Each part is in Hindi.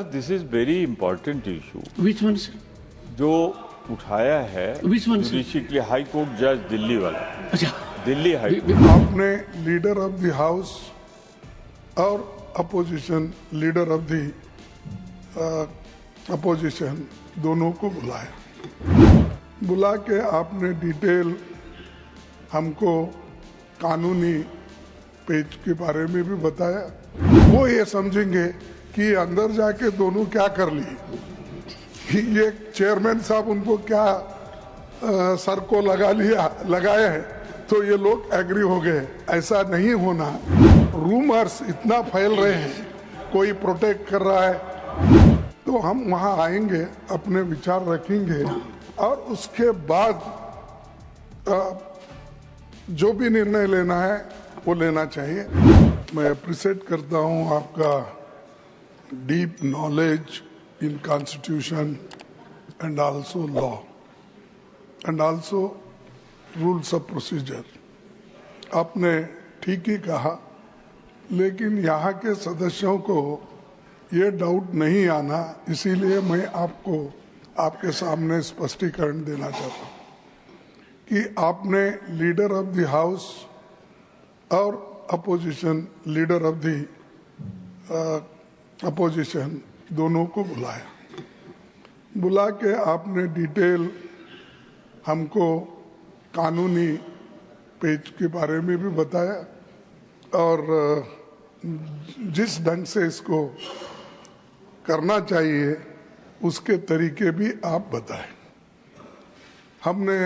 Sir this is very important issue Which one, sir? जो उठाया है Which one, sir? Judiciary high court जज दिल्ली वाला, अच्छा, दिल्ली हाई आपने लीडर ऑफ द हाउस और opposition leader of the opposition दोनों को बुला के आपने डिटेल हमको कानूनी पेज के बारे में भी बताया। वो ये समझेंगे कि अंदर जाके दोनों क्या कर लिए, ये चेयरमैन साहब उनको क्या सर को लगाया है तो ये लोग एग्री हो गए। ऐसा नहीं होना। रूमर्स इतना फैल रहे हैं, कोई प्रोटेक्ट कर रहा है, तो हम वहाँ आएंगे, अपने विचार रखेंगे और उसके बाद जो भी निर्णय लेना है वो लेना चाहिए। मैं अप्रिशिएट करता हूँ आपका deep knowledge in constitution and also law and also rules of procedure. आपने ठीक ही कहा, लेकिन यहाँ के सदस्यों को ये डाउट नहीं आना, इसीलिए मैं आपको आपके सामने स्पष्टीकरण देना चाहता हूँ कि आपने लीडर ऑफ द हाउस और opposition leader of the opposition दोनों को बुला के आपने डिटेल हमको कानूनी पेज के बारे में भी बताया और जिस ढंग से इसको करना चाहिए उसके तरीके भी आप बताएं। हमने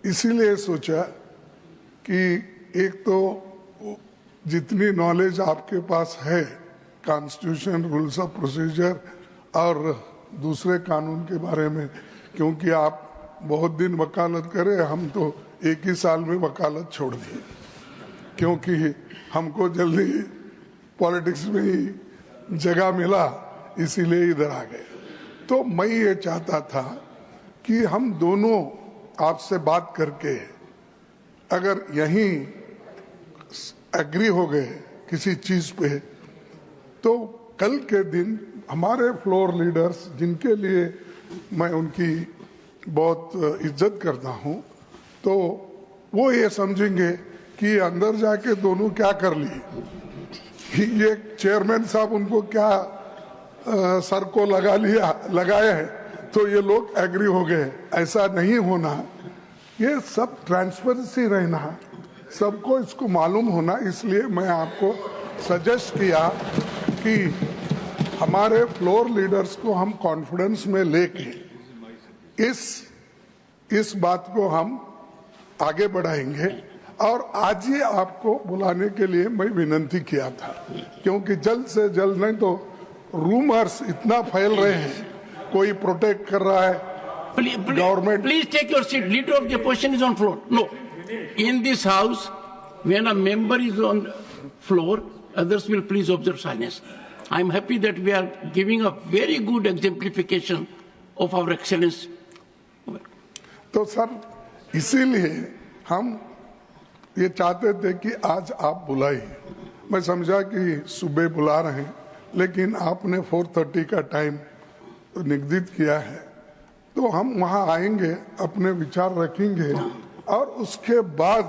इसीलिए सोचा कि एक तो जितनी नॉलेज आपके पास है कॉन्स्टिट्यूशन, रूल्स ऑफ प्रोसीजर और दूसरे कानून के बारे में, क्योंकि आप बहुत दिन वकालत करे, हम तो एक ही साल में वकालत छोड़ दी क्योंकि हमको जल्दी पॉलिटिक्स में ही जगह मिला, इसीलिए इधर आ गए। तो मैं ये चाहता था कि हम दोनों आपसे बात करके अगर यहीं एग्री हो गए किसी चीज पे, तो कल के दिन हमारे फ्लोर लीडर्स, जिनके लिए मैं उनकी बहुत इज्जत करता हूं, तो वो ये समझेंगे कि अंदर जाके दोनों क्या कर लिए, ये चेयरमैन साहब उनको क्या सर को लगाया है तो ये लोग एग्री हो गए। ऐसा नहीं होना। ये सब ट्रांसपेरेंसी रहना, सबको इसको मालूम होना। इसलिए मैं आपको सजेस्ट किया कि हमारे फ्लोर लीडर्स को हम कॉन्फिडेंस में लेके इस बात को हम आगे बढ़ाएंगे। और आज ही आपको बुलाने के लिए मैं विनती किया था, क्योंकि जल्द से जल्द, नहीं तो रूमर्स इतना फैल रहे हैं, कोई प्रोटेक्ट कर रहा है government. Please take your seat. Leader of the opposition is on floor. No. In this house, when a member is on floor, others will please observe silence. I am happy that we are giving a very good exemplification of our excellence. तो सर इसीलिए हम ये चाहते थे कि आज आप बुलाइए। मैं समझा कि सुबह बुला रहे हैं, लेकिन आपने 4:30 का टाइम निर्धारित किया है, तो हम वहाँ आएंगे, अपने विचार रखेंगे और उसके बाद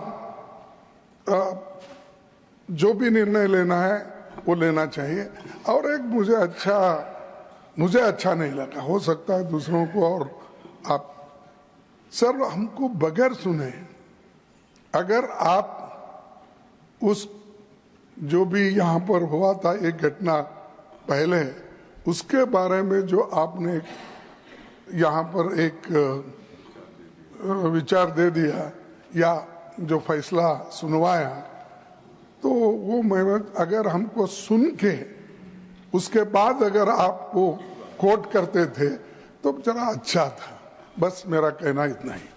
जो भी निर्णय लेना है वो लेना चाहिए। और एक मुझे अच्छा नहीं लगा, हो सकता है दूसरों को, और आप सर हमको बगैर सुने, अगर आप उस जो भी यहाँ पर हुआ था एक घटना पहले, उसके बारे में जो आपने यहाँ पर एक विचार दे दिया या जो फैसला सुनवाया, तो वो मैं अगर हमको सुन के उसके बाद अगर आप वो कोट करते थे तो जरा अच्छा था। बस मेरा कहना इतना ही।